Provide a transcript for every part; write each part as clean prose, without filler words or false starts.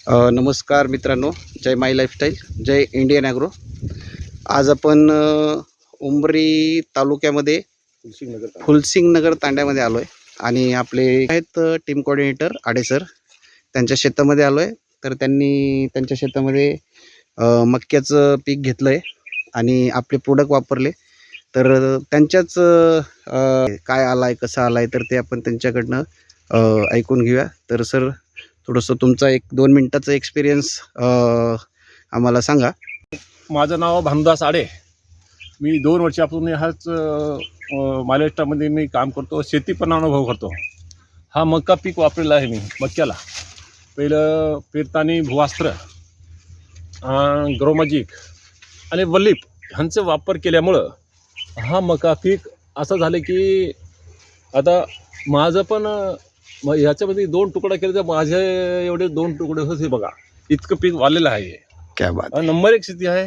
नमस्कार मित्रांनो, जय माय लाईफस्टाईल, जय Indian agro. आज आपण उंबरी तालुक्यामध्ये फुलसिंग नगर तांड्यामध्ये आलो आहे आणि आपले आहेत टीम कोऑर्डिनेटर आडे सर. त्यांच्या शेतामध्ये आलो आहे. तर त्यांनी त्यांच्या शेतामध्ये मक्याचं पीक घेतलं आहे आणि आपले प्रोडक्ट वापरले. तर त्यांच्याच काय आला आहे, कसा आला आहे, तर ते आपण त्यांच्याकडनं ऐकून घेऊया. तर सर, थोडंसं तुमचा 1-2 मिनिटाचा एक्सपिरियन्स आम्हाला सांगा. माझं नाव भानुदास आडे. मी 2 वर्षापासून ह्याच महाराष्ट्रामध्ये मी काम करतो, शेती पण अनुभव करतो. हा मका पीक वापरलेला आहे मी. मक्याला पहिलं पेरताना भूवास्त्र, ग्रोमॅजिक आणि वलीप ह्यांचा वापर केल्यामुळं हा मका पीक असं झालं की आता माझं पण ह्याच्यामध्ये 2 तुकडा केले तर माझे एवढे 2 तुकडे होते बघा. इतकं पीक वाढलेलं आहे. क्या बात. नंबर 1 शेती आहे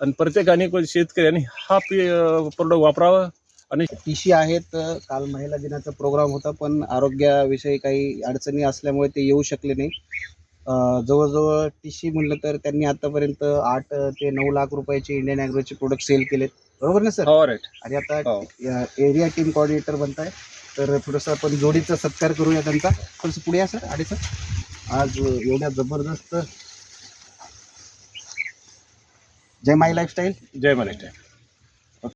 आणि प्रत्येकाने शेतकऱ्यांनी हा प्रोडक्ट वापरावा. आणि टीशी आहेत. काल महिला दिनाचा प्रोग्राम होता, पण आरोग्याविषयी काही अडचणी असल्यामुळे ते येऊ शकले नाही. जवळजवळ टीशी म्हणलं तर त्यांनी आतापर्यंत 8 ते 9 लाख रुपयाचे इंडियन ॲग्रोचे प्रोडक्ट सेल केलेत, बरोबर ना सर? हो, राईट. आणि आता एरिया टीम कोऑर्डिनेटर बनताय. तर थोडंसं आपण जोडीचा सत्कार करूया त्यांचा. थोडंसं पुढे या सर, आडे सर. आज एवढ्या जबरदस्त जय माय लाईफस्टाईल. जय महाराष्ट्र.